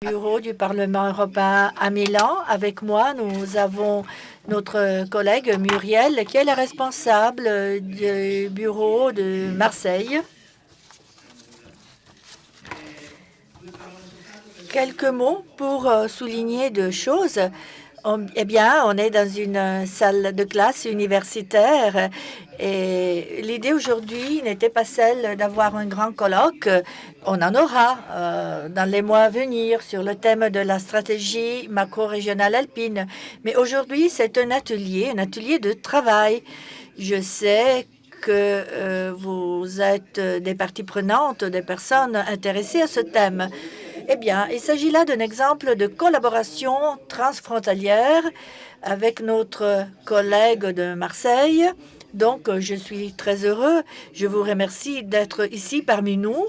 Bureau du Parlement européen à Milan. Avec moi, nous avons notre collègue Muriel, qui est la responsable du bureau de Marseille. Quelques mots pour souligner deux choses. Eh bien, on est dans une salle de classe universitaire et l'idée aujourd'hui n'était pas celle d'avoir un grand colloque. On en aura dans les mois à venir sur le thème de la stratégie macro-régionale alpine. Mais aujourd'hui, c'est un atelier de travail. Je sais que vous êtes des parties prenantes, des personnes intéressées à ce thème. Eh bien, il s'agit là d'un exemple de collaboration transfrontalière avec notre collègue de Marseille. Donc, je suis très heureux. Je vous remercie d'être ici parmi nous.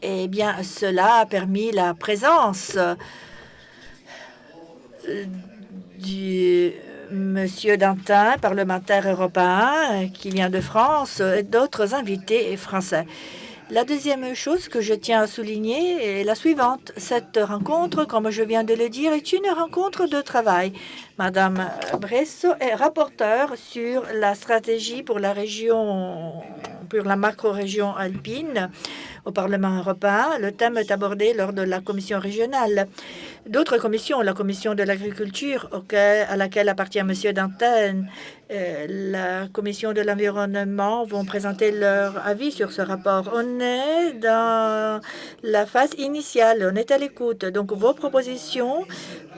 Eh bien, cela a permis la présence du Monsieur Dantin, parlementaire européen, qui vient de France, et d'autres invités français. La deuxième chose que je tiens à souligner est la suivante. Cette rencontre, comme je viens de le dire, est une rencontre de travail. Madame Bresso est rapporteure sur la stratégie pour la région, pour la macro-région alpine au Parlement européen. Le thème est abordé lors de la commission régionale. D'autres commissions, la commission de l'agriculture, à laquelle appartient M. Dantin, la commission de l'environnement, vont présenter leur avis sur ce rapport. On est dans la phase initiale, on est à l'écoute. Donc, vos propositions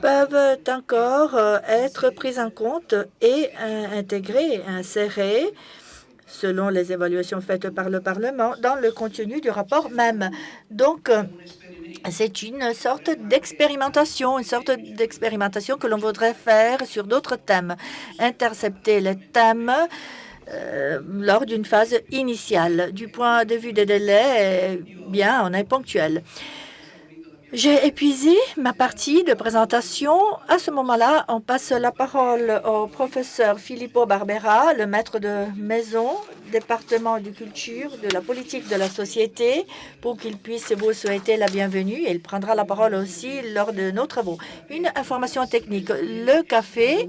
peuvent encore être prises en compte et intégrées, insérées, selon les évaluations faites par le Parlement, dans le contenu du rapport même. Donc, c'est une sorte d'expérimentation que l'on voudrait faire sur d'autres thèmes, intercepter les thèmes lors d'une phase initiale. Du point de vue des délais, bien, on est ponctuel. J'ai épuisé ma partie de présentation. À ce moment-là, on passe la parole au professeur Filippo Barbera, le maître de maison, département de culture, de la politique de la société, pour qu'il puisse vous souhaiter la bienvenue. Et il prendra la parole aussi lors de nos travaux. Une information technique. Le café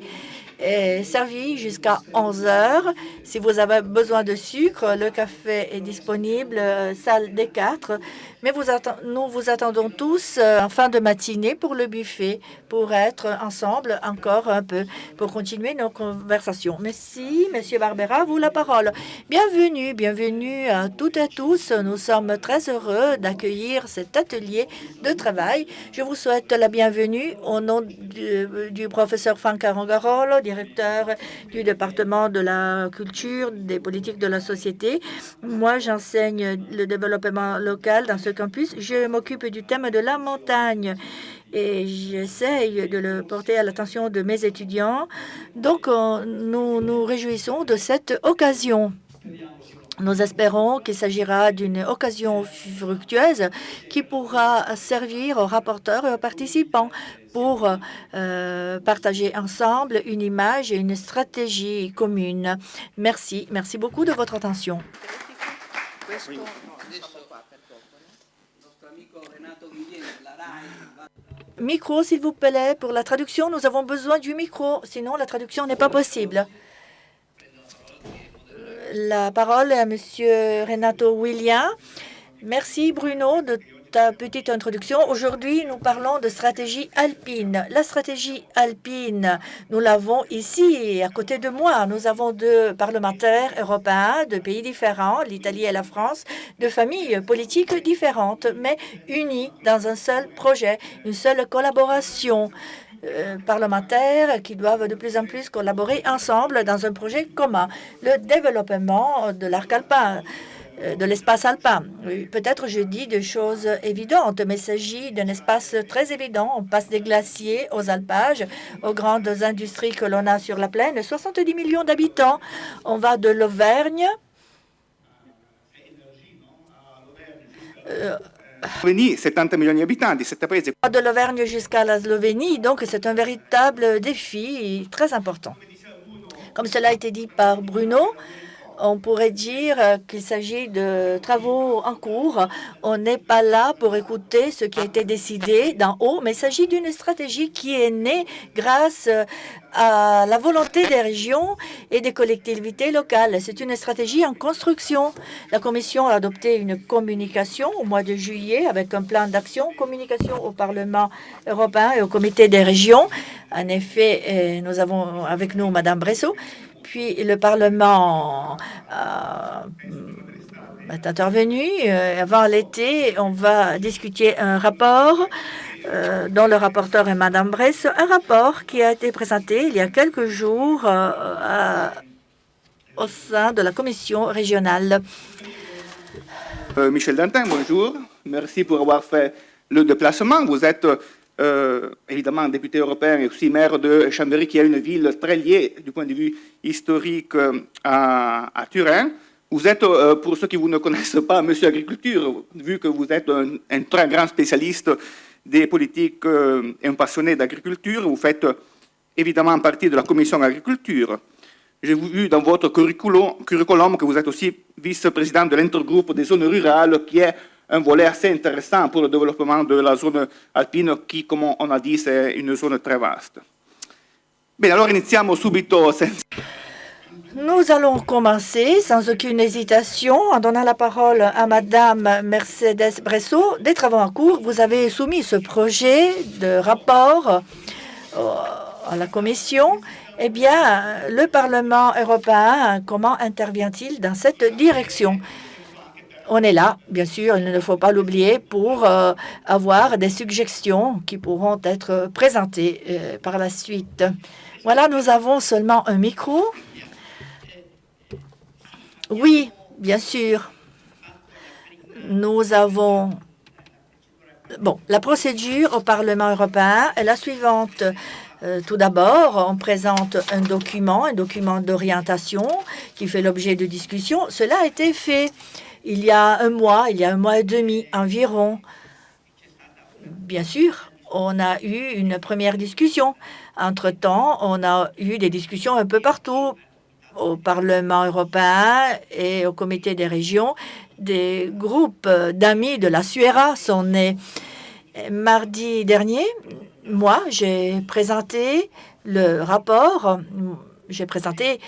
est servi jusqu'à 11 heures. Si vous avez besoin de sucre, le café est disponible, salle D4. Mais nous vous attendons tous en fin de matinée pour le buffet, pour être ensemble encore un peu, pour continuer nos conversations. Merci, Monsieur Barbera, vous la parole. Bienvenue à toutes et à tous. Nous sommes très heureux d'accueillir cet atelier de travail. Je vous souhaite la bienvenue au nom du professeur Franca Rongarolo, directeur du département de la culture, des politiques de la société. Moi, j'enseigne le développement local dans ce campus. Je m'occupe du thème de la montagne et j'essaye de le porter à l'attention de mes étudiants. Donc, nous nous réjouissons de cette occasion. Nous espérons qu'il s'agira d'une occasion fructueuse qui pourra servir aux rapporteurs et aux participants pour partager ensemble une image et une stratégie commune. Merci beaucoup de votre attention. Micro, s'il vous plaît, pour la traduction, nous avons besoin du micro, sinon la traduction n'est pas possible. La parole est à Monsieur Renato William. Merci Bruno de ta petite introduction. Aujourd'hui, nous parlons de stratégie alpine. La stratégie alpine, nous l'avons ici à côté de moi. Nous avons deux parlementaires européens de pays différents, l'Italie et la France, de familles politiques différentes, mais unies dans un seul projet, une seule collaboration. Parlementaires qui doivent de plus en plus collaborer ensemble dans un projet commun, le développement de l'arc alpin, de l'espace alpin. Peut-être je dis des choses évidentes, mais il s'agit d'un espace très évident. On passe des glaciers aux alpages, aux grandes industries que l'on a sur la plaine. 70 millions d'habitants. On va de l'Auvergne de l'Auvergne jusqu'à la Slovénie, donc c'est un véritable défi très important. Comme cela a été dit par Bruno, On pourrait dire qu'il s'agit de travaux en cours. On n'est pas là pour écouter ce qui a été décidé d'en haut, mais il s'agit d'une stratégie qui est née grâce à la volonté des régions et des collectivités locales. C'est une stratégie en construction. La Commission a adopté une communication au mois de juillet avec un plan d'action, communication au Parlement européen et au Comité des régions. En effet, nous avons avec nous Madame Bresso. Puis le Parlement est intervenu. Avant l'été, on va discuter un rapport dont le rapporteur est Madame Bress, un rapport qui a été présenté il y a quelques jours au sein de la commission régionale. Michel Dantin, bonjour. Merci pour avoir fait le déplacement. Vous êtes évidemment député européen et aussi maire de Chambéry, qui est une ville très liée du point de vue historique à Turin. Vous êtes, pour ceux qui vous ne connaissent pas, Monsieur Agriculture, vu que vous êtes un très grand spécialiste des politiques et un passionné d'agriculture. Vous faites évidemment partie de la commission agriculture. J'ai vu dans votre curriculum que vous êtes aussi vice-président de l'intergroupe des zones rurales, qui est un volet assez intéressant pour le développement de la zone alpine, qui, comme on a dit, c'est une zone très vaste. Bene, allora iniziamo subito. Nous allons commencer sans aucune hésitation en donnant la parole à Madame Mercedes Bresso. Des travaux en cours, vous avez soumis ce projet de rapport à la Commission. Eh bien, le Parlement européen, comment intervient-il dans cette direction? On est là, bien sûr, il ne faut pas l'oublier, pour avoir des suggestions qui pourront être présentées par la suite. Voilà, nous avons seulement un micro. Oui, bien sûr. Nous avons... Bon, la procédure au Parlement européen est la suivante. Tout d'abord, on présente un document d'orientation qui fait l'objet de discussions. Cela a été fait il y a un mois et demi environ. Bien sûr, on a eu une première discussion. Entre-temps, on a eu des discussions un peu partout. Au Parlement européen et au Comité des régions, des groupes d'amis de la SUERA sont nés. Mardi dernier, moi, j'ai présenté le rapport, j'ai présenté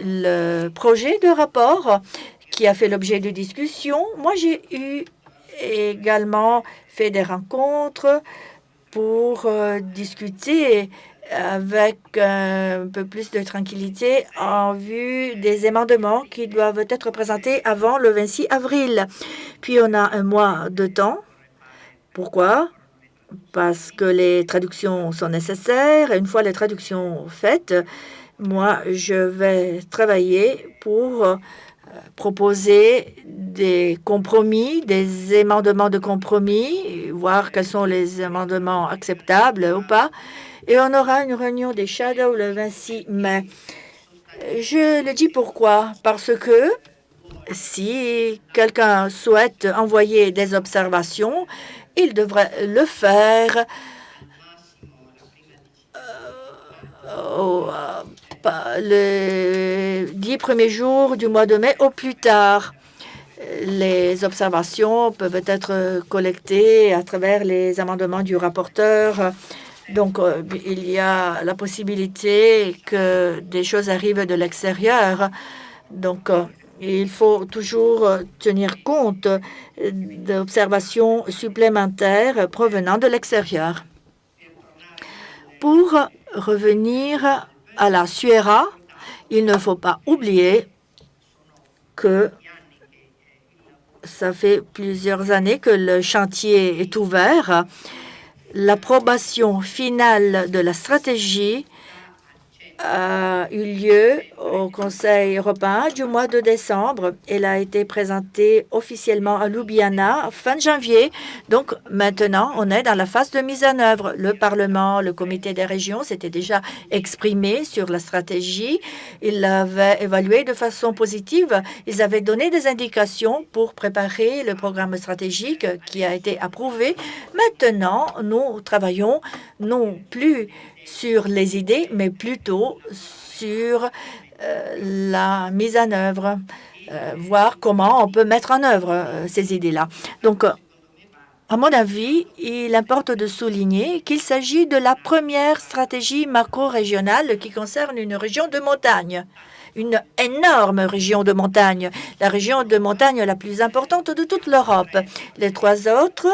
le projet de rapport qui a fait l'objet de discussions. Moi, j'ai eu également fait des rencontres pour discuter avec un peu plus de tranquillité en vue des amendements qui doivent être présentés avant le 26 avril. Puis on a un mois de temps. Pourquoi? Parce que les traductions sont nécessaires. Et une fois les traductions faites, moi, je vais travailler pour proposer des compromis, des amendements de compromis, voir quels sont les amendements acceptables ou pas. Et on aura une réunion des Shadows le 26 mai. Je le dis pourquoi? Parce que si quelqu'un souhaite envoyer des observations, il devrait le faire les 10 premiers jours du mois de mai au plus tard. Les observations peuvent être collectées à travers les amendements du rapporteur. Donc, il y a la possibilité que des choses arrivent de l'extérieur. Donc, il faut toujours tenir compte d'observations supplémentaires provenant de l'extérieur. Pour revenir à la SUERA, il ne faut pas oublier que ça fait plusieurs années que le chantier est ouvert. L'approbation finale de la stratégie a eu lieu au Conseil européen du mois de décembre. Elle a été présentée officiellement à Ljubljana fin janvier. Donc maintenant, on est dans la phase de mise en œuvre. Le Parlement, le Comité des régions s'était déjà exprimé sur la stratégie. Ils l'avaient évaluée de façon positive. Ils avaient donné des indications pour préparer le programme stratégique qui a été approuvé. Maintenant, nous travaillons non plus sur les idées, mais plutôt sur la mise en œuvre, voir comment on peut mettre en œuvre ces idées-là. Donc, à mon avis, il importe de souligner qu'il s'agit de la première stratégie macro-régionale qui concerne une région de montagne, une énorme région de montagne, la région de montagne la plus importante de toute l'Europe. Les trois autres,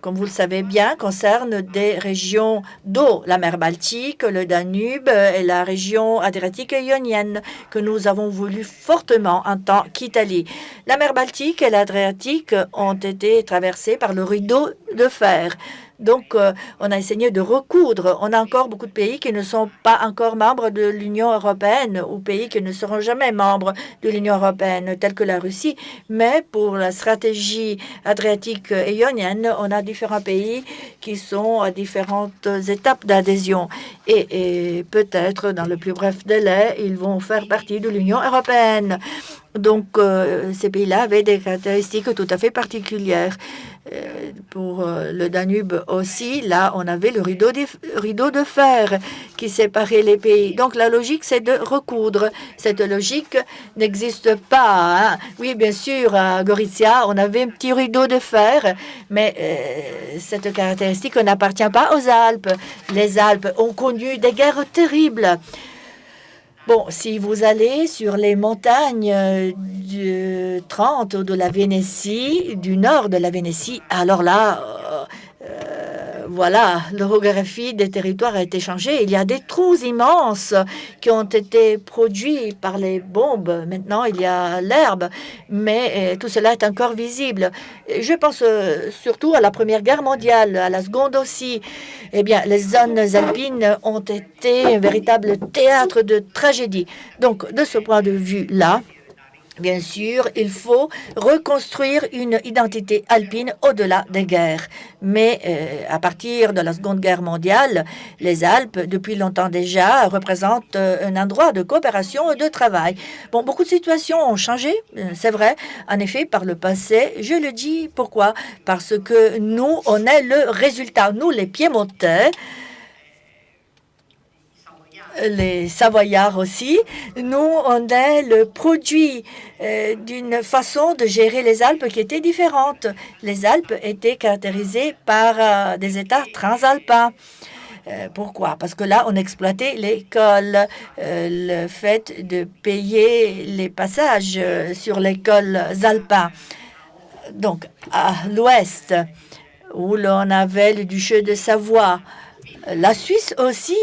comme vous le savez bien, concernent des régions d'eau, la mer Baltique, le Danube et la région adriatique et ionienne, que nous avons voulu fortement en tant qu'Italie. La mer Baltique et l'Adriatique ont été traversées par le rideau de fer. Donc, on a essayé de recoudre. On a encore beaucoup de pays qui ne sont pas encore membres de l'Union européenne ou pays qui ne seront jamais membres de l'Union européenne, tels que la Russie. Mais pour la stratégie adriatique et ionienne, on a différents pays qui sont à différentes étapes d'adhésion. Et peut-être, dans le plus bref délai, ils vont faire partie de l'Union européenne. Donc, ces pays-là avaient des caractéristiques tout à fait particulières. Pour le Danube aussi, là, on avait le rideau de fer qui séparait les pays. Donc, la logique, c'est de recoudre. Cette logique n'existe pas. Hein. Oui, bien sûr, à Gorizia, on avait un petit rideau de fer, mais cette caractéristique n'appartient pas aux Alpes. Les Alpes ont connu des guerres terribles. Bon, si vous allez sur les montagnes du Trente ou de la Vénétie, du nord de la Vénétie, alors là, voilà, l'orographie des territoires a été changée. Il y a des trous immenses qui ont été produits par les bombes. Maintenant, il y a l'herbe, mais tout cela est encore visible. Je pense surtout à la Première Guerre mondiale, à la Seconde aussi. Eh bien, les zones alpines ont été un véritable théâtre de tragédie. Donc, de ce point de vue-là, bien sûr, il faut reconstruire une identité alpine au-delà des guerres. Mais à partir de la Seconde Guerre mondiale, les Alpes, depuis longtemps déjà, représentent un endroit de coopération et de travail. Bon, beaucoup de situations ont changé, c'est vrai. En effet, par le passé, je le dis, pourquoi? Parce que nous, on est le résultat. Nous, les Piémontais, les Savoyards aussi, nous, on est le produit d'une façon de gérer les Alpes qui était différente. Les Alpes étaient caractérisées par des États transalpins. Pourquoi? Parce que là, on exploitait les cols, le fait de payer les passages sur les cols alpins. Donc, à l'ouest, où l'on avait le duché de Savoie, la Suisse aussi,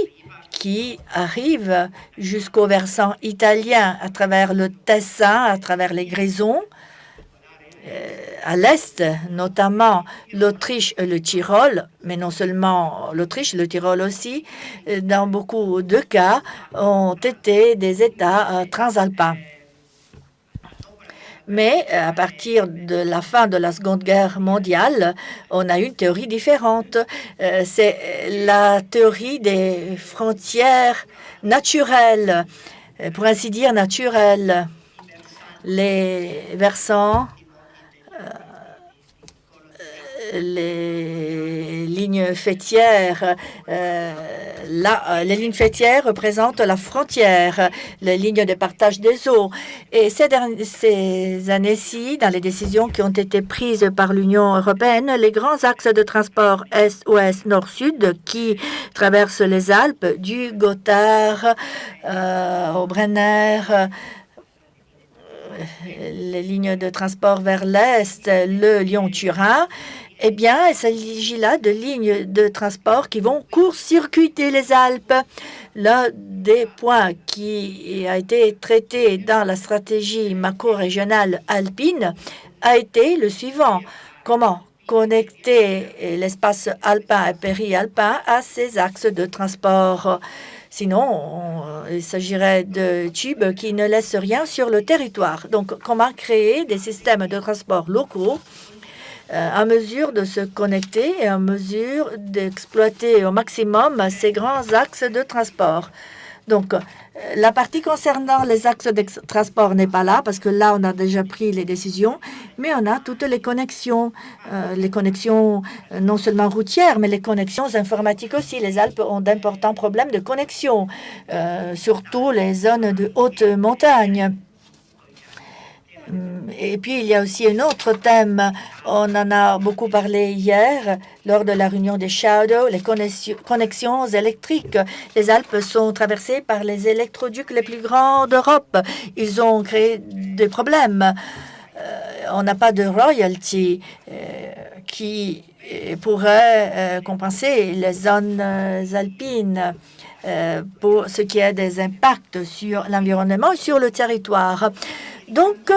qui arrive jusqu'au versant italien à travers le Tessin, à travers les Grisons. À l'est, notamment l'Autriche et le Tyrol, mais non seulement l'Autriche, le Tyrol aussi, dans beaucoup de cas, ont été des États transalpins. Mais à partir de la fin de la Seconde Guerre mondiale, on a une théorie différente. C'est la théorie des frontières naturelles, pour ainsi dire naturelles. Les versants, les lignes faîtières, les lignes faîtières représentent la frontière, les lignes de partage des eaux. Et ces années-ci, dans les décisions qui ont été prises par l'Union européenne, les grands axes de transport est-ouest, nord-sud qui traversent les Alpes, du Gothard au Brenner, les lignes de transport vers l'est, le Lyon-Turin, eh bien, il s'agit là de lignes de transport qui vont court-circuiter les Alpes. L'un des points qui a été traité dans la stratégie macro-régionale alpine a été le suivant. Comment connecter l'espace alpin et péri-alpin à ces axes de transport? Sinon, il s'agirait de tubes qui ne laissent rien sur le territoire. Donc, comment créer des systèmes de transport locaux en mesure de se connecter et en mesure d'exploiter au maximum ces grands axes de transport. Donc, la partie concernant les axes de transport n'est pas là parce que là, on a déjà pris les décisions, mais on a toutes les connexions non seulement routières, mais les connexions informatiques aussi. Les Alpes ont d'importants problèmes de connexion, surtout les zones de haute montagne. Et puis, il y a aussi un autre thème. On en a beaucoup parlé hier lors de la réunion des Shadows, les connexions électriques. Les Alpes sont traversées par les électroducs les plus grands d'Europe. Ils ont créé des problèmes. On n'a pas de royalty qui pourrait compenser les zones alpines pour ce qui est des impacts sur l'environnement et sur le territoire. Donc,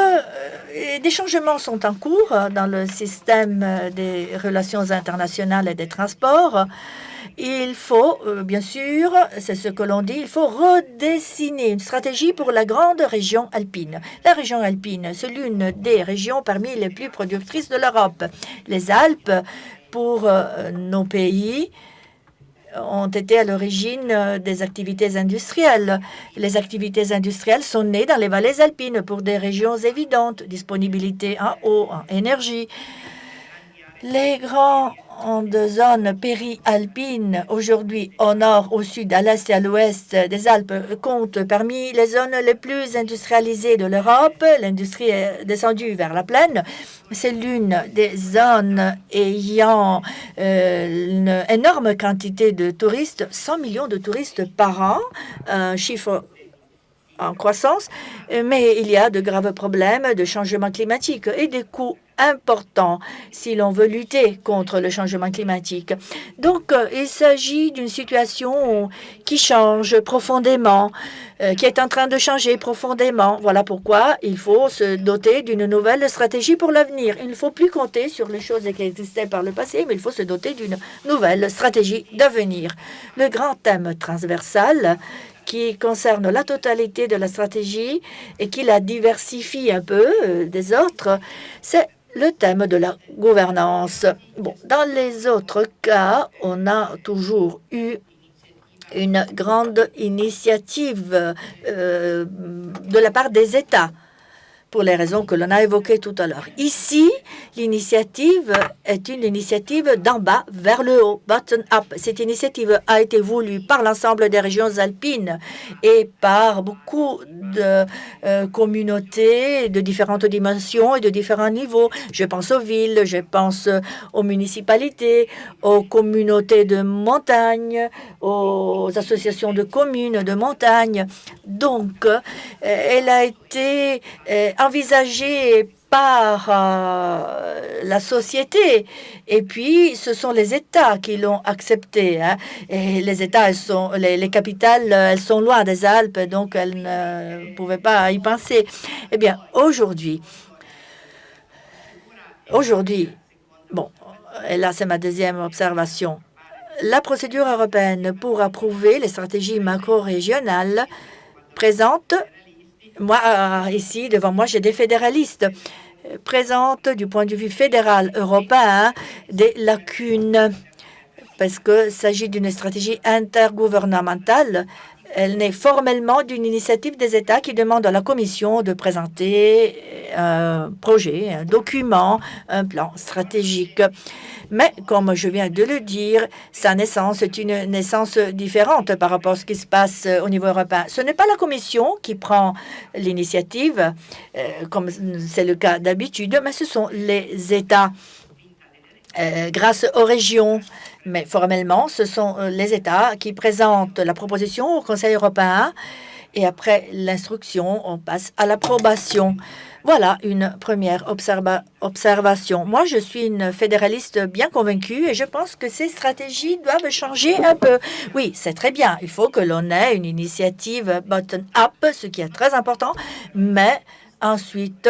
des changements sont en cours dans le système des relations internationales et des transports. Il faut, bien sûr, c'est ce que l'on dit, il faut redessiner une stratégie pour la grande région alpine. La région alpine, c'est l'une des régions parmi les plus productrices de l'Europe. Les Alpes, pour nos pays, ont été à l'origine des activités industrielles. Les activités industrielles sont nées dans les vallées alpines pour des régions évidentes, disponibilité en eau, en énergie. Les grandes zones péri-alpines, aujourd'hui au nord, au sud, à l'est et à l'ouest des Alpes, comptent parmi les zones les plus industrialisées de l'Europe. L'industrie est descendue vers la plaine. C'est l'une des zones ayant une énorme quantité de touristes, 100 millions de touristes par an, un chiffre en croissance, mais il y a de graves problèmes de changement climatique et des coûts importants si l'on veut lutter contre le changement climatique. Donc, il s'agit d'une situation qui change profondément, qui est en train de changer profondément. Voilà pourquoi il faut se doter d'une nouvelle stratégie pour l'avenir. Il ne faut plus compter sur les choses qui existaient par le passé, mais il faut se doter d'une nouvelle stratégie d'avenir. Le grand thème transversal qui concerne la totalité de la stratégie et qui la diversifie un peu des autres, c'est le thème de la gouvernance. Bon, dans les autres cas, on a toujours eu une grande initiative de la part des États, pour les raisons que l'on a évoquées tout à l'heure. Ici, l'initiative est une initiative d'en bas vers le haut, bottom-up. Cette initiative a été voulue par l'ensemble des régions alpines et par beaucoup de communautés de différentes dimensions et de différents niveaux. Je pense aux villes, je pense aux municipalités, aux communautés de montagne, aux associations de communes de montagne. Donc, elle a été envisagée par la société. Et puis, ce sont les États qui l'ont accepté. Hein. Et les États, les capitales, elles sont loin des Alpes, donc elles ne pouvaient pas y penser. Eh bien, aujourd'hui, bon, et là, c'est ma deuxième observation. La procédure européenne pour approuver les stratégies macro-régionales présente, moi, ici, devant moi, j'ai des fédéralistes, présente du point de vue fédéral européen des lacunes parce qu'il s'agit d'une stratégie intergouvernementale. Elle naît formellement d'une initiative des États qui demande à la Commission de présenter un projet, un document, un plan stratégique. Mais, comme je viens de le dire, sa naissance est une naissance différente par rapport à ce qui se passe au niveau européen. Ce n'est pas la Commission qui prend l'initiative, comme c'est le cas d'habitude, mais ce sont les États. Grâce aux régions, mais formellement, ce sont les États qui présentent la proposition au Conseil européen et après l'instruction, on passe à l'approbation. Voilà une première observation. Moi, je suis une fédéraliste bien convaincue et je pense que ces stratégies doivent changer un peu. Oui, c'est très bien. Il faut que l'on ait une initiative bottom-up, ce qui est très important, mais ensuite,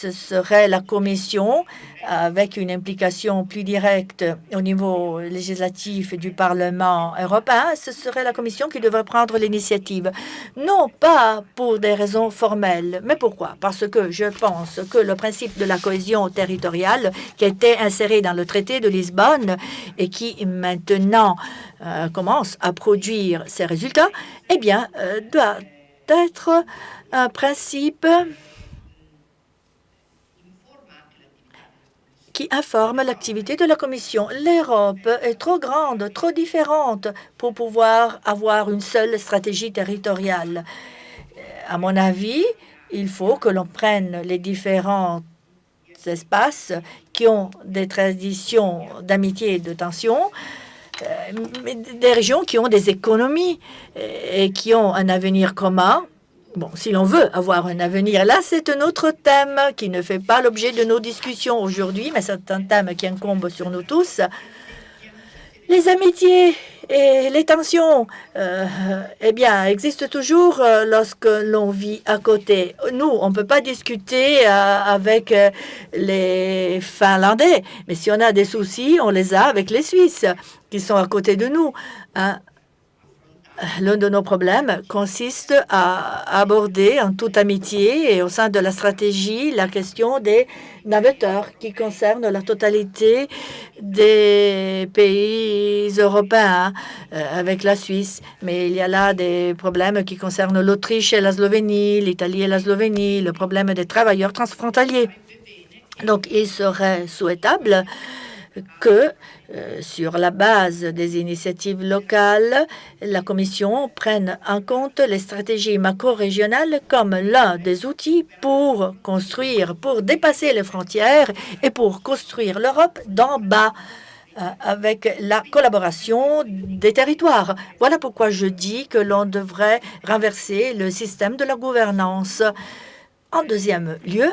ce serait la Commission, avec une implication plus directe au niveau législatif du Parlement européen, ce serait la Commission qui devrait prendre l'initiative. Non pas pour des raisons formelles, mais pourquoi? Parce que je pense que le principe de la cohésion territoriale qui a été inséré dans le traité de Lisbonne et qui maintenant commence à produire ses résultats, eh bien, doit être un principe qui informe l'activité de la Commission. L'Europe est trop grande, trop différente pour pouvoir avoir une seule stratégie territoriale. À mon avis, il faut que l'on prenne les différents espaces qui ont des traditions d'amitié et de tension, mais des régions qui ont des économies et qui ont un avenir commun. Bon, si l'on veut avoir un avenir, là, c'est un autre thème qui ne fait pas l'objet de nos discussions aujourd'hui, mais c'est un thème qui incombe sur nous tous. Les amitiés et les tensions, eh bien, existent toujours lorsque l'on vit à côté. Nous, on ne peut pas discuter avec les Finlandais, mais si on a des soucis, on les a avec les Suisses qui sont à côté de nous. Hein. L'un de nos problèmes consiste à aborder en toute amitié et au sein de la stratégie la question des navetteurs qui concerne la totalité des pays européens avec la Suisse. Mais il y a là des problèmes qui concernent l'Autriche et la Slovénie, l'Italie et la Slovénie, le problème des travailleurs transfrontaliers. Donc, il serait souhaitable que, sur la base des initiatives locales, la Commission prenne en compte les stratégies macro-régionales comme l'un des outils pour construire, pour dépasser les frontières et pour construire l'Europe d'en bas avec la collaboration des territoires. Voilà pourquoi je dis que l'on devrait renverser le système de la gouvernance. En deuxième lieu,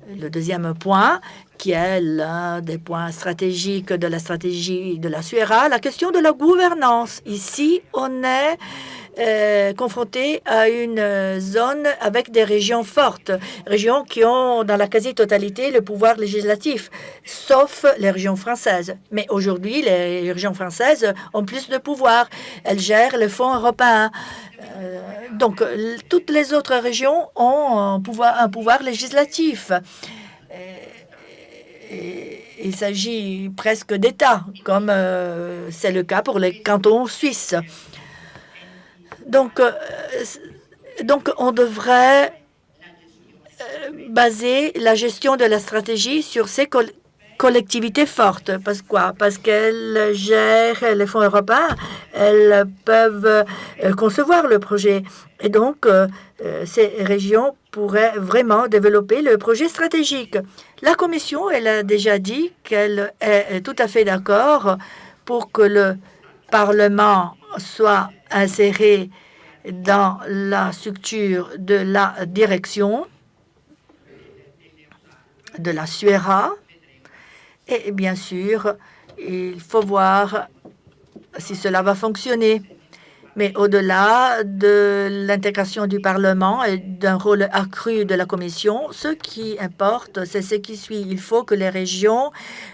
le deuxième point, qui est l'un des points stratégiques de la stratégie de la SUERA, la question de la gouvernance. Ici, on est confronté à une zone avec des régions fortes, régions qui ont dans la quasi-totalité le pouvoir législatif, sauf les régions françaises. Mais aujourd'hui, les régions françaises ont plus de pouvoir. Elles gèrent les fonds européens. Donc, toutes les autres régions ont un pouvoir législatif. Il s'agit presque d'État, comme c'est le cas pour les cantons suisses. Donc on devrait baser la gestion de la stratégie sur ces collectivités fortes. Parce quoi? Parce qu'elles gèrent les fonds européens, elles peuvent concevoir le projet. Et donc, ces régions pourraient vraiment développer le projet stratégique. La Commission, elle a déjà dit qu'elle est tout à fait d'accord pour que le Parlement soit inséré dans la structure de la direction de la SUERA. Et bien sûr, il faut voir si cela va fonctionner. Mais au-delà de l'intégration du Parlement et d'un rôle accru de la Commission, ce qui importe, c'est ce qui suit. Il faut que les régions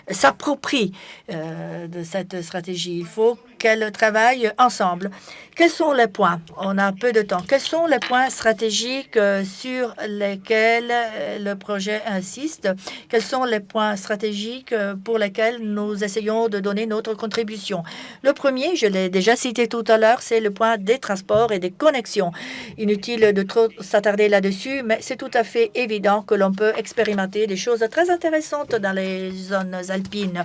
s'approprient de cette stratégie. Il faut qu'elles travaillent ensemble. Quels sont les points? On a peu de temps. Quels sont les points stratégiques sur lesquels le projet insiste? Quels sont les points stratégiques pour lesquels nous essayons de donner notre contribution? Le premier, je l'ai déjà cité tout à l'heure, c'est le point des transports et des connexions. Inutile de trop s'attarder là-dessus, mais c'est tout à fait évident que l'on peut expérimenter des choses très intéressantes dans les zones alpines.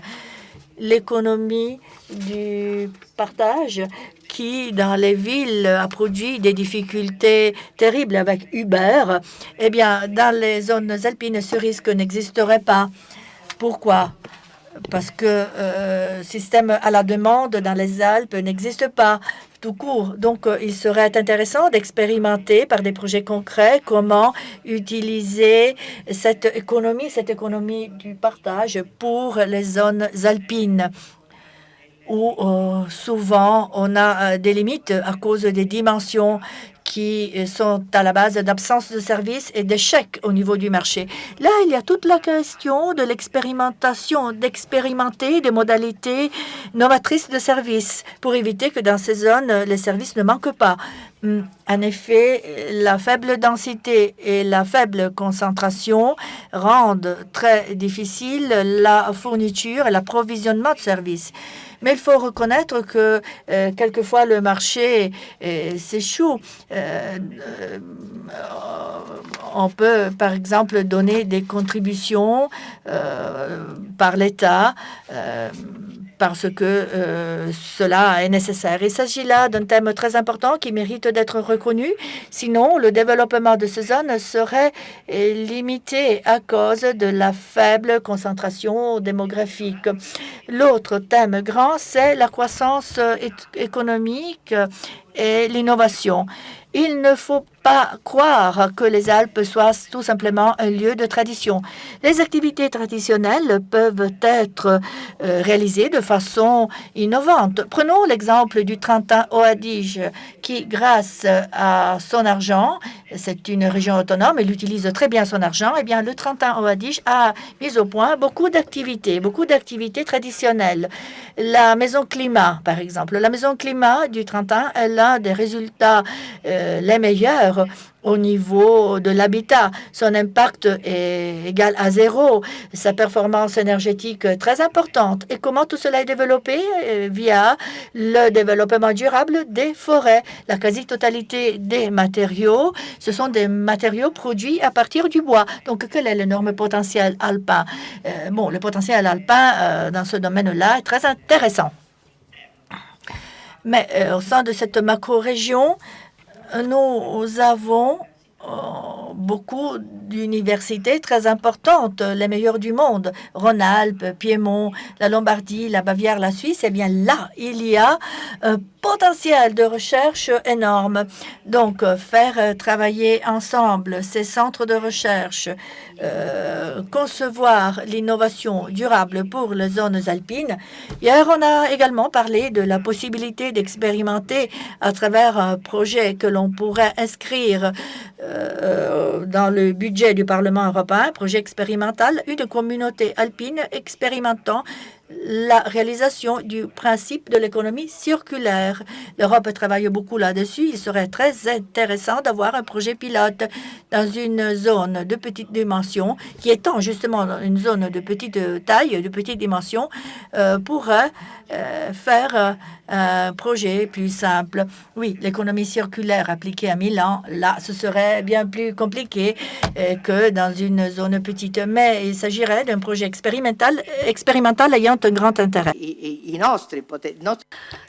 L'économie du partage qui, dans les villes, a produit des difficultés terribles avec Uber, eh bien, dans les zones alpines, ce risque n'existerait pas. Pourquoi? Parce que système à la demande dans les Alpes n'existe pas tout court. Donc, il serait intéressant d'expérimenter par des projets concrets comment utiliser cette économie du partage pour les zones alpines où souvent on a des limites à cause des dimensions qui sont à la base d'absence de services et d'échecs au niveau du marché. Là, il y a toute la question de l'expérimentation, d'expérimenter des modalités novatrices de services pour éviter que dans ces zones, les services ne manquent pas. En effet, la faible densité et la faible concentration rendent très difficile la fourniture et l'approvisionnement de services. Mais il faut reconnaître que quelquefois le marché s'échoue. On peut, par exemple, donner des contributions par l'État parce que cela est nécessaire. Il s'agit là d'un thème très important qui mérite d'être reconnu. Sinon, le développement de ces zones serait limité à cause de la faible concentration démographique. L'autre thème grand, c'est la croissance économique et l'innovation. Il ne faut pas croire que les Alpes soient tout simplement un lieu de tradition. Les activités traditionnelles peuvent être réalisées de façon innovante. Prenons l'exemple du Trentin-Haut-Adige qui, grâce à son argent, c'est une région autonome, elle utilise très bien son argent, eh bien, le Trentin-Haut-Adige a mis au point beaucoup d'activités traditionnelles. La maison climat, par exemple. La maison climat du Trentin, elle a des résultats les meilleurs au niveau de l'habitat. Son impact est égal à 0. Sa performance énergétique très importante. Et comment tout cela est développé? Via le développement durable des forêts. La quasi-totalité des matériaux, ce sont des matériaux produits à partir du bois. Donc, quel est l'énorme potentiel alpin? Le potentiel alpin dans ce domaine-là est très intéressant. Mais au sein de cette macro-région, nous avons beaucoup d'universités très importantes, les meilleures du monde, Rhône-Alpes, Piémont, la Lombardie, la Bavière, la Suisse. Eh bien là, il y a un potentiel de recherche énorme. Donc, faire travailler ensemble ces centres de recherche, concevoir l'innovation durable pour les zones alpines. Hier, on a également parlé de la possibilité d'expérimenter à travers un projet que l'on pourrait inscrire dans le budget du Parlement européen, projet expérimental, une communauté alpine expérimentant la réalisation du principe de l'économie circulaire. L'Europe travaille beaucoup là-dessus. Il serait très intéressant d'avoir un projet pilote dans une zone de petite dimension, qui étant justement une zone de petite taille, de petite dimension, pourrait faire un projet plus simple. Oui, l'économie circulaire appliquée à Milan, là, ce serait bien plus compliqué que dans une zone petite. Mais il s'agirait d'un projet expérimental ayant un grand intérêt.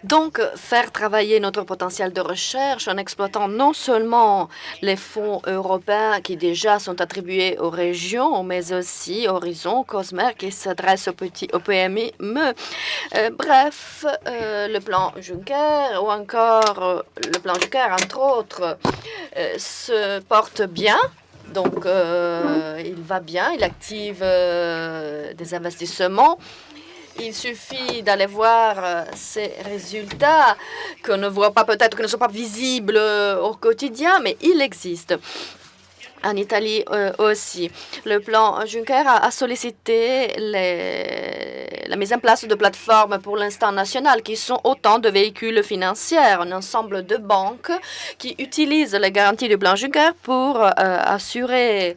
Donc, faire travailler notre potentiel de recherche en exploitant non seulement les fonds européens qui déjà sont attribués aux régions, mais aussi Horizon, COSME, qui s'adresse aux PME. Bref, le plan Juncker ou encore le plan Juncker, entre autres, se porte bien. Donc, il va bien, il active des investissements. Il suffit d'aller voir ces résultats qu'on ne voit pas, peut-être que ne sont pas visibles au quotidien, mais ils existent. En Italie aussi, le plan Juncker a sollicité la mise en place de plateformes pour l'instant nationales qui sont autant de véhicules financiers, un ensemble de banques qui utilisent les garanties du plan Juncker pour assurer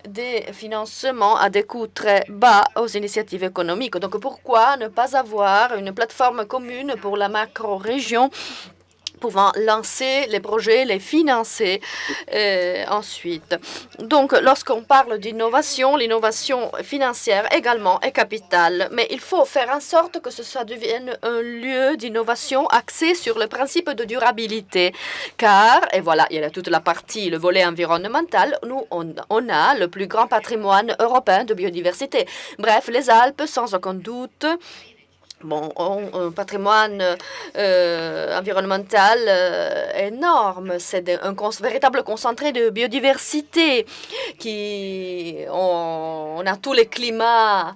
des financements à des coûts très bas aux initiatives économiques. Donc, pourquoi ne pas avoir une plateforme commune pour la macro-région pouvant lancer les projets, les financer ensuite. Donc, lorsqu'on parle d'innovation, l'innovation financière également est capitale. Mais il faut faire en sorte que ça devienne un lieu d'innovation axé sur le principe de durabilité. Car, et voilà, il y a toute la partie, le volet environnemental, nous, on a le plus grand patrimoine européen de biodiversité. Bref, les Alpes, sans aucun doute, bon, ont un patrimoine environnemental énorme. C'est un véritable concentré de biodiversité. On a tous les climats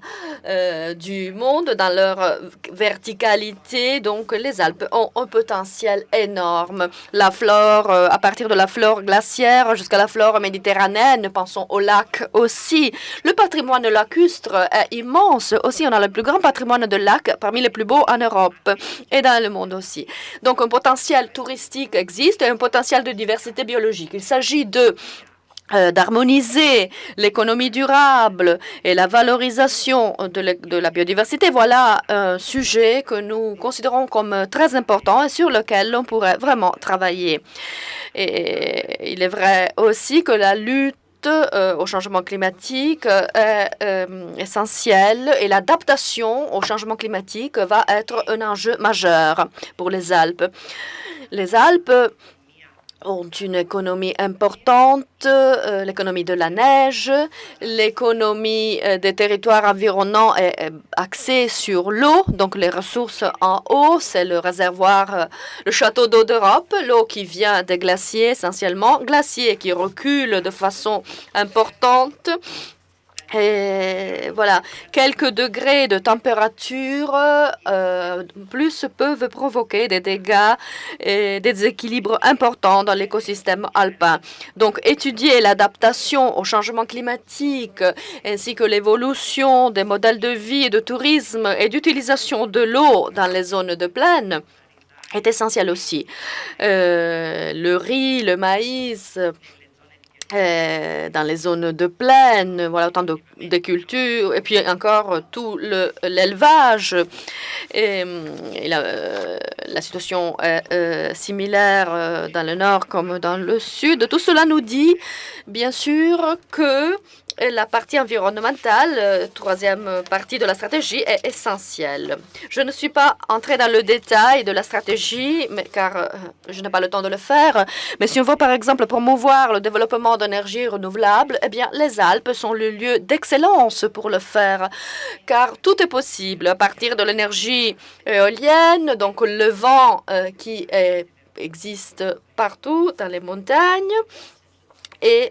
du monde dans leur verticalité. Donc, les Alpes ont un potentiel énorme. La flore, à partir de la flore glaciaire jusqu'à la flore méditerranéenne, pensons aux lacs aussi. Le patrimoine lacustre est immense. Aussi, on a le plus grand patrimoine de lacs parmi les plus beaux en Europe et dans le monde aussi. Donc, un potentiel touristique existe et un potentiel de diversité biologique. Il s'agit d'harmoniser l'économie durable et la valorisation de la biodiversité. Voilà un sujet que nous considérons comme très important et sur lequel on pourrait vraiment travailler. Et il est vrai aussi que la lutte au changement climatique est essentielle et l'adaptation au changement climatique va être un enjeu majeur pour les Alpes. Les Alpes ont une économie importante, l'économie de la neige, l'économie des territoires environnants est axée sur l'eau, donc les ressources en eau, c'est le réservoir, le château d'eau d'Europe, l'eau qui vient des glaciers essentiellement, glaciers qui reculent de façon importante. Et voilà, quelques degrés de température plus peuvent provoquer des dégâts et des déséquilibres importants dans l'écosystème alpin. Donc, étudier l'adaptation au changement climatique ainsi que l'évolution des modèles de vie et de tourisme et d'utilisation de l'eau dans les zones de plaine est essentiel aussi. Le riz, le maïs, dans les zones de plaine, voilà autant de cultures, et puis encore tout l'élevage. Et la situation est similaire dans le nord comme dans le sud. Tout cela nous dit, bien sûr, que la partie environnementale, troisième partie de la stratégie, est essentielle. Je ne suis pas entrée dans le détail de la stratégie, car je n'ai pas le temps de le faire. Mais si on veut, par exemple, promouvoir le développement d'énergie renouvelable, eh bien, les Alpes sont le lieu d'excellence pour le faire, car tout est possible à partir de l'énergie éolienne, donc le vent qui existe partout dans les montagnes, et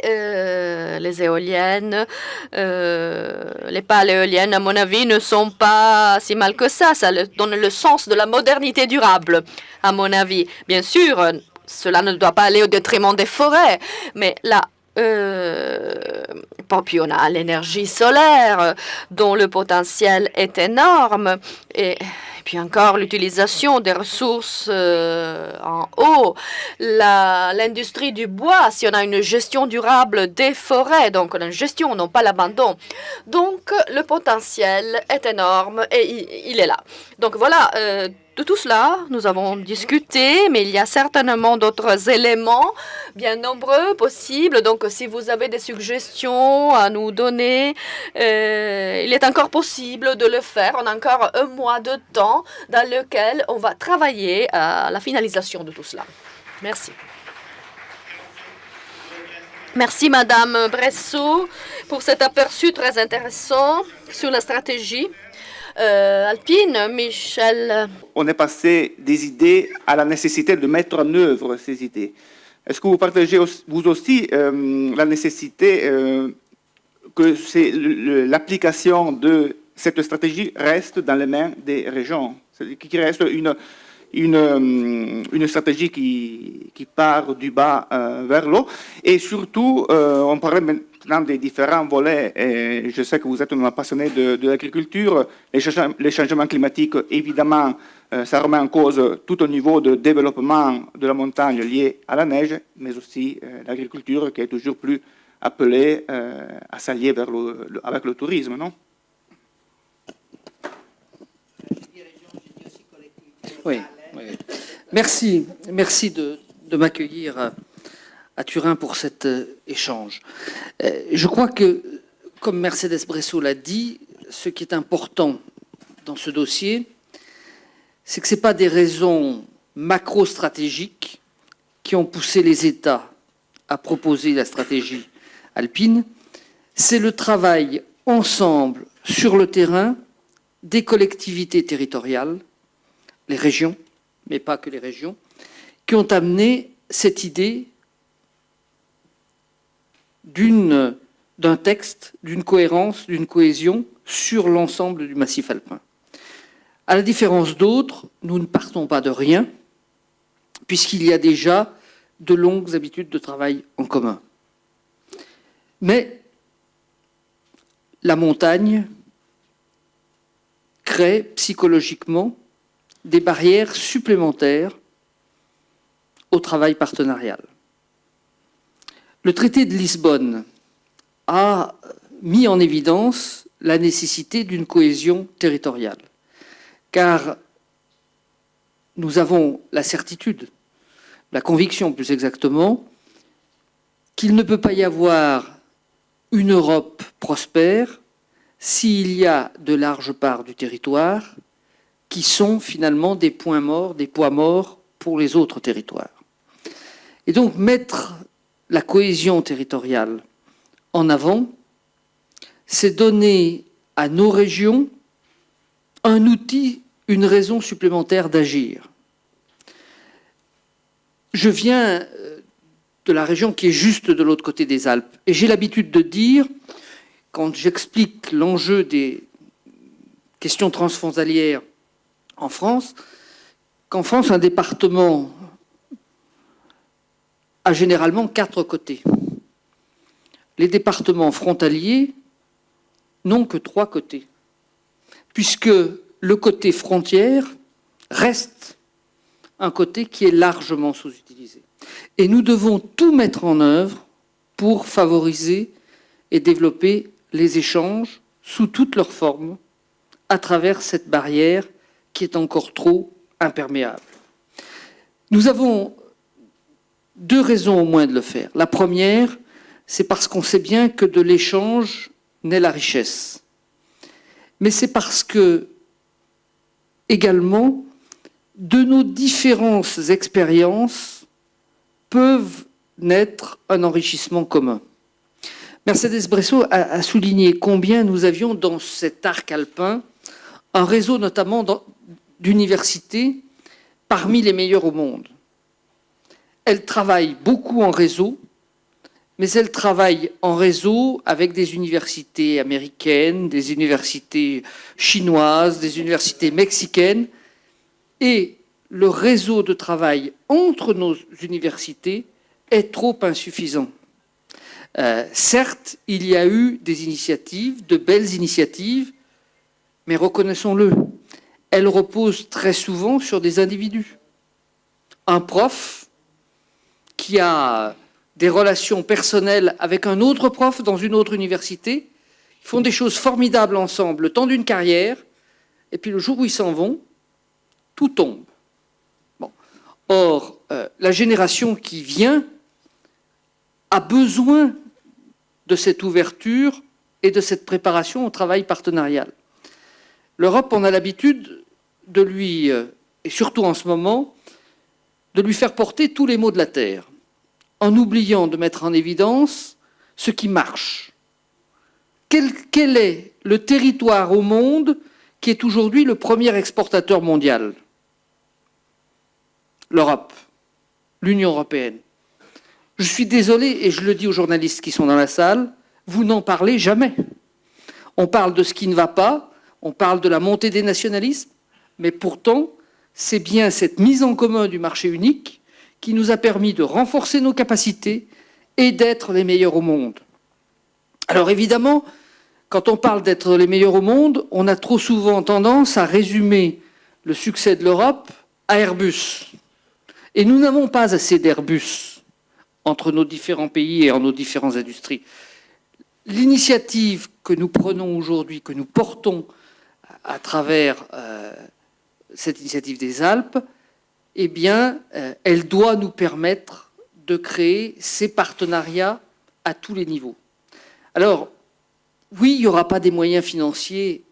les éoliennes, les pales éoliennes, à mon avis, ne sont pas si mal que ça. Ça donne le sens de la modernité durable, à mon avis. Bien sûr, cela ne doit pas aller au détriment des forêts, mais là, puis on a l'énergie solaire, dont le potentiel est énorme, et puis encore l'utilisation des ressources en eau, l'industrie du bois, si on a une gestion durable des forêts, donc on a une gestion, non pas l'abandon. Donc le potentiel est énorme et il est là. Donc voilà, de tout cela, nous avons discuté, mais il y a certainement d'autres éléments bien nombreux possibles. Donc, si vous avez des suggestions à nous donner, il est encore possible de le faire. On a encore un mois de temps dans lequel on va travailler à la finalisation de tout cela. Merci. Merci, Madame Bressot, pour cet aperçu très intéressant sur la stratégie alpine. Michel. On est passé des idées à la nécessité de mettre en œuvre ces idées. Est-ce que vous partagez vous aussi la nécessité que l'application de cette stratégie reste dans les mains des régions, qu'il reste une stratégie qui part du bas vers l'eau, et surtout, on parlait maintenant des différents volets, et je sais que vous êtes un passionné de l'agriculture, les changements climatiques, évidemment, ça remet en cause tout au niveau de développement de la montagne lié à la neige, mais aussi l'agriculture qui est toujours plus appelée à s'allier avec le tourisme, non? Oui. Merci de m'accueillir à Turin pour cet échange. Je crois que, comme Mercedes Bressot l'a dit, ce qui est important dans ce dossier, c'est que ce n'est pas des raisons macro-stratégiques qui ont poussé les États à proposer la stratégie alpine, c'est le travail ensemble sur le terrain des collectivités territoriales, les régions, mais pas que les régions, qui ont amené cette idée d'un texte, d'une cohérence, d'une cohésion sur l'ensemble du massif alpin. À la différence d'autres, nous ne partons pas de rien, puisqu'il y a déjà de longues habitudes de travail en commun. Mais la montagne crée psychologiquement des barrières supplémentaires au travail partenarial. Le traité de Lisbonne a mis en évidence la nécessité d'une cohésion territoriale, car nous avons la certitude, la conviction plus exactement, qu'il ne peut pas y avoir une Europe prospère s'il y a de larges parts du territoire qui sont finalement des points morts, des poids morts pour les autres territoires. Et donc mettre la cohésion territoriale en avant, c'est donner à nos régions un outil, une raison supplémentaire d'agir. Je viens de la région qui est juste de l'autre côté des Alpes, et j'ai l'habitude de dire, quand j'explique l'enjeu des questions transfrontalières en France, qu'en France, un département a généralement 4 côtés. Les départements frontaliers n'ont que 3 côtés, puisque le côté frontière reste un côté qui est largement sous-utilisé. Et nous devons tout mettre en œuvre pour favoriser et développer les échanges sous toutes leurs formes à travers cette barrière qui est encore trop imperméable. Nous avons 2 raisons au moins de le faire. La première, c'est parce qu'on sait bien que de l'échange naît la richesse. Mais c'est parce que, également, de nos différentes expériences peuvent naître un enrichissement commun. Mercedes Bresso a souligné combien nous avions dans cet arc alpin un réseau notamment d'universités parmi les meilleurs au monde. Elle travaille beaucoup en réseau, mais elle travaille en réseau avec des universités américaines, des universités chinoises, des universités mexicaines, et le réseau de travail entre nos universités est trop insuffisant. Certes, il y a eu des initiatives, de belles initiatives, mais reconnaissons-le, elles reposent très souvent sur des individus. Un prof qui a des relations personnelles avec un autre prof dans une autre université, ils font des choses formidables ensemble le temps d'une carrière, et puis le jour où ils s'en vont, tout tombe. Bon. Or, la génération qui vient a besoin de cette ouverture et de cette préparation au travail partenarial. L'Europe, on a l'habitude de lui, et surtout en ce moment, de lui faire porter tous les maux de la terre, en oubliant de mettre en évidence ce qui marche. Quel est le territoire au monde qui est aujourd'hui le premier exportateur mondial? L'Europe, l'Union européenne. Je suis désolé, et je le dis aux journalistes qui sont dans la salle, vous n'en parlez jamais. On parle de ce qui ne va pas, on parle de la montée des nationalismes, mais pourtant, c'est bien cette mise en commun du marché unique qui nous a permis de renforcer nos capacités et d'être les meilleurs au monde. Alors évidemment, quand on parle d'être les meilleurs au monde, on a trop souvent tendance à résumer le succès de l'Europe à Airbus. Et nous n'avons pas assez d'Airbus entre nos différents pays et en nos différentes industries. L'initiative que nous prenons aujourd'hui, que nous portons à travers cette initiative des Alpes, eh bien, elle doit nous permettre de créer ces partenariats à tous les niveaux. Alors, oui, il n'y aura pas des moyens financiers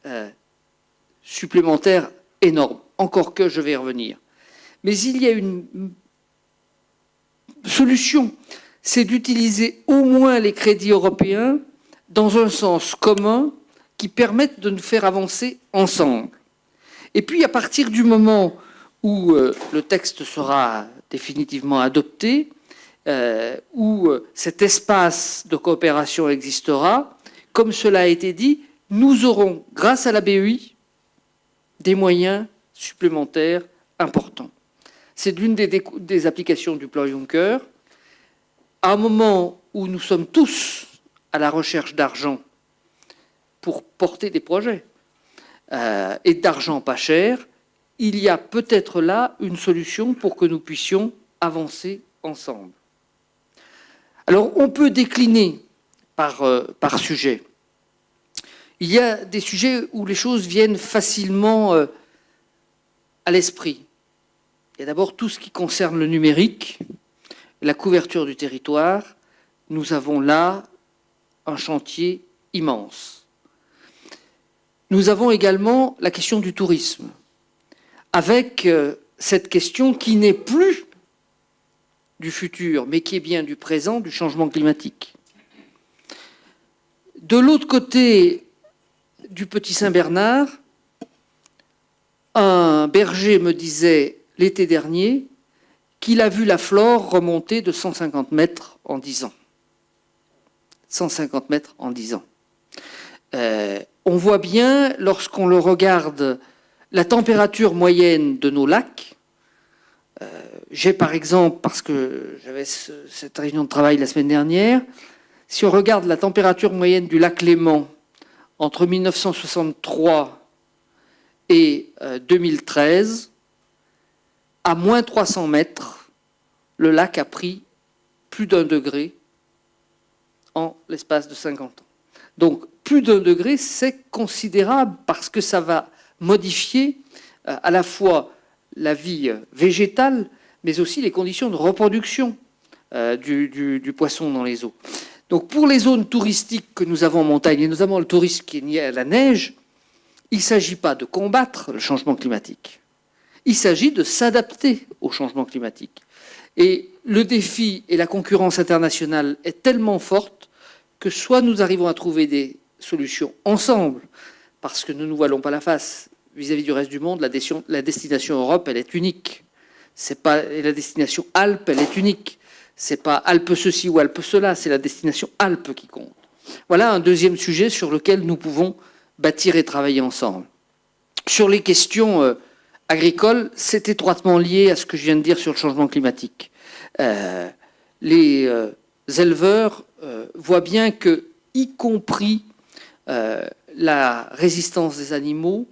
supplémentaires énormes, encore que je vais y revenir. Mais il y a une solution, c'est d'utiliser au moins les crédits européens dans un sens commun qui permettent de nous faire avancer ensemble. Et puis, à partir du moment où le texte sera définitivement adopté, où cet espace de coopération existera, comme cela a été dit, nous aurons, grâce à la BEI, des moyens supplémentaires importants. C'est l'une des applications du plan Juncker. À un moment où nous sommes tous à la recherche d'argent pour porter des projets et d'argent pas cher, il y a peut-être là une solution pour que nous puissions avancer ensemble. Alors, on peut décliner par sujet. Il y a des sujets où les choses viennent facilement à l'esprit. Il y a d'abord tout ce qui concerne le numérique, la couverture du territoire. Nous avons là un chantier immense. Nous avons également la question du tourisme, avec cette question qui n'est plus du futur, mais qui est bien du présent, du changement climatique. De l'autre côté du Petit Saint-Bernard, un berger me disait l'été dernier qu'il a vu la flore remonter de 150 mètres en 10 ans. 150 mètres en 10 ans. On voit bien, lorsqu'on le regarde, la température moyenne de nos lacs. J'ai par exemple, parce que j'avais cette réunion de travail la semaine dernière, si on regarde la température moyenne du lac Léman entre 1963 et 2013, à moins 300 mètres, le lac a pris plus d'1 degré en l'espace de 50 ans. Donc, plus d'1 degré, c'est considérable parce que ça va modifier à la fois la vie végétale, mais aussi les conditions de reproduction du poisson dans les eaux. Donc, pour les zones touristiques que nous avons en montagne, et notamment le tourisme qui est lié à la neige, il ne s'agit pas de combattre le changement climatique. Il s'agit de s'adapter au changement climatique. Et le défi et la concurrence internationale est tellement forte que soit nous arrivons à trouver des solutions ensemble, parce que nous ne nous voilons pas la face vis-à-vis du reste du monde, la destination Europe, elle est unique. C'est pas, et la destination Alpes, elle est unique. C'est pas Alpes ceci ou Alpes cela, c'est la destination Alpes qui compte. Voilà un deuxième sujet sur lequel nous pouvons bâtir et travailler ensemble. Sur les questions agricoles, c'est étroitement lié à ce que je viens de dire sur le changement climatique. Les éleveurs voient bien que, y compris la résistance des animaux,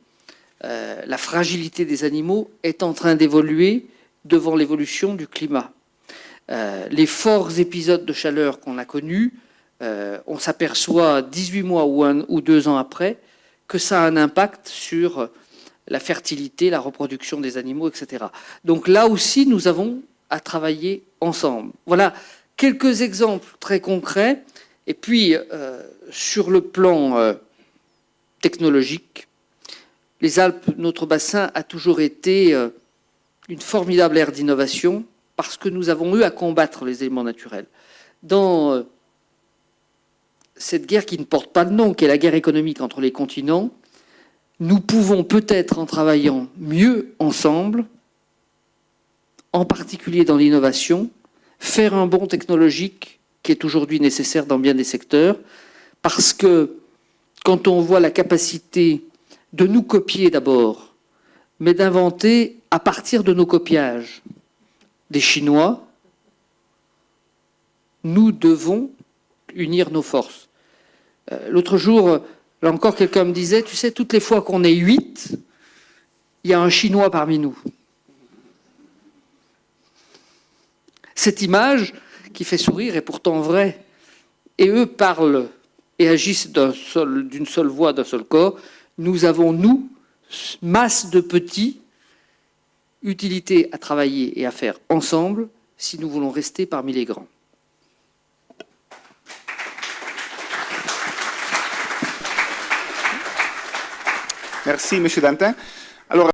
la fragilité des animaux est en train d'évoluer devant l'évolution du climat. Les forts épisodes de chaleur qu'on a connus, on s'aperçoit 18 mois ou 2 ans après que ça a un impact sur la fertilité, la reproduction des animaux, etc. Donc là aussi, nous avons à travailler ensemble. Voilà quelques exemples très concrets. Et puis, sur le plan technologique, les Alpes, notre bassin, a toujours été une formidable aire d'innovation parce que nous avons eu à combattre les éléments naturels. Dans cette guerre qui ne porte pas de nom, qui est la guerre économique entre les continents, nous pouvons peut-être, en travaillant mieux ensemble, en particulier dans l'innovation, faire un bond technologique qui est aujourd'hui nécessaire dans bien des secteurs, parce que quand on voit la capacité de nous copier d'abord, mais d'inventer à partir de nos copiages des Chinois, nous devons unir nos forces. L'autre jour, là encore, quelqu'un me disait, tu sais, toutes les fois qu'on est 8, il y a un Chinois parmi nous. Cette image qui fait sourire est pourtant vraie. Et eux parlent et agissent d'une seule voix, d'un seul corps. Nous avons, nous, masse de petits, utilité à travailler et à faire ensemble si nous voulons rester parmi les grands. Merci, M. Dantin.